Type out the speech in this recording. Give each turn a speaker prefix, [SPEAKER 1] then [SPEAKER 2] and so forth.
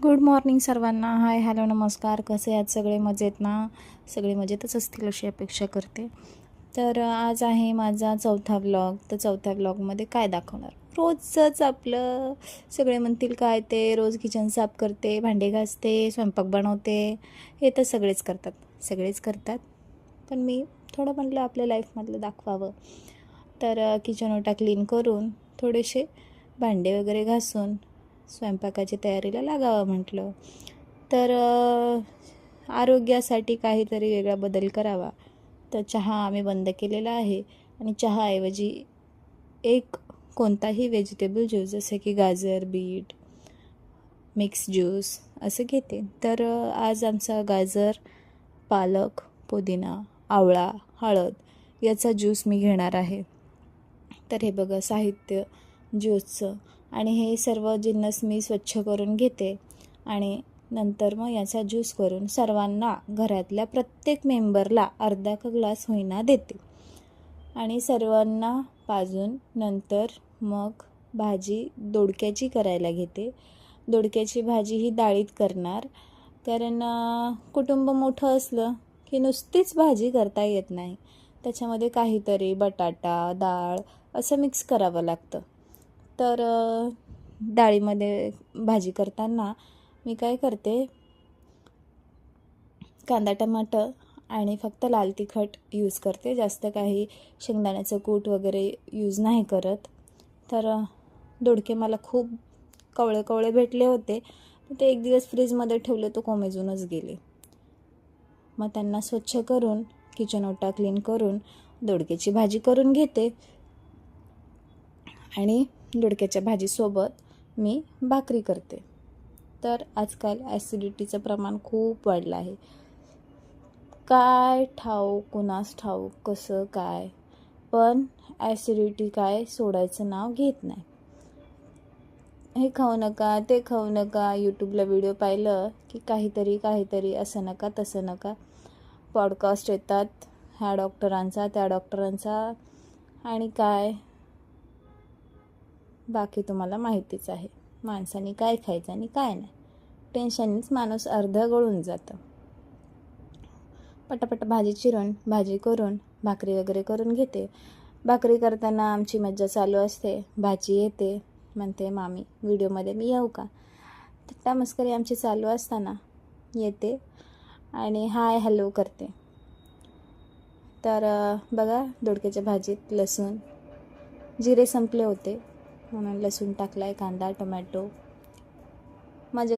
[SPEAKER 1] Good morning सर्वांना. Hi hello नमस्कार. कसे आहेत सगळे? मजेत ना? सगळे मजेतच असतील अशी अपेक्षा करते. तर आज आहे माझा चौथा व्लॉग. तर चौथ्या व्लॉगमध्ये काय दाखवणार, रोजचंच आपलं. सगळे म्हणतील काय ते रोज किचन साफ करते, भांडे घासते, स्वयंपाक बनवते. हे तर सगळेच करतात. पण मी थोडं म्हटलं आपल्या लाईफमधलं दाखवावं. तर किचन ओटा क्लीन करून थोडेसे भांडे वगैरे घासून स्वयंपाकाची तयारीला लागावं म्हटलं. तर आरोग्यासाठी काहीतरी वेगळा बदल करावा. तर चहा आम्ही बंद केलेला आहे आणि चहाऐवजी एक कोणताही व्हेजिटेबल ज्यूस जसे की गाजर, बीट, मिक्स ज्यूस असं घेते. तर आज आमचा गाजर, पालक, पुदिना, आवळा, हळद याचा ज्यूस मी घेणार आहे. तर हे बघा साहित्य ज्यूसचं. आणि हे सर्व जिन्नस मी स्वच्छ करून घेते आणि नंतर मग याचा ज्यूस करून सर्वांना, घरातल्या प्रत्येक मेंबरला अर्धा ग्लास होईना देते आणि सर्वांना पाजून नंतर मग भाजी दोडक्याची करायला घेते. दोडक्याची भाजी ही डाळीत करणार, कारण कुटुंब मोठं असलं की नुसतीच भाजी करता येत नाही. त्याच्यामध्ये काहीतरी बटाटा, डाळ असं मिक्स करावं लागतं. तर डाळीमध्ये भाजी करताना मी काय करते, कांदा टमाटर आणि फक्त लाल तिखट यूज करते. जास्त काही शेंगदाण्याचं कूट वगैरे यूज नाही करत. तर दोडके मला खूप कवळे भेटले होते. ते एक दिवस फ्रीजमध्ये ठेवले, तो कोमेजूनच गेले. मग त्यांना स्वच्छ करून किचन ओटा क्लीन करून दोडक्याची भाजी करून घेते आणि दोडक्याच्या भाजीसोबत मी भाकरी करते. तर आजकाल ॲसिडिटीचं प्रमाण खूप वाढलं आहे. काय ठाऊक, कुणास ठाऊक कसं काय, पण ॲसिडिटी काय सोडायचं नाव घेत नाही. हे खाऊ नका, ते खाऊ नका. यूट्यूबला व्हिडिओ पाहिलं की काहीतरी असं नका तसं नका. पॉडकास्ट येतात ह्या डॉक्टरांचा त्या डॉक्टरांचा, आणि काय बाकी तुम्हाला माहितीच आहे. माणसाने काय खायचं आणि काय नाही, टेन्शननीच माणूस अर्ध गळून जातं. पटापट भाजी चिरून भाजी करून भाकरी वगैरे करून घेते. भाकरी करताना आमची मज्जा चालू असते. भाजी येते, म्हणते मामी व्हिडिओमध्ये मी येऊ का? थट्टा मस्करी आमची चालू असताना येते आणि हाय हॅलो करते. तर बघा दोडक्याच्या भाजीत लसूण, जिरे संपले होते म्हणून लसूण टाकला आहे, कांदा, टोमॅटो. माझे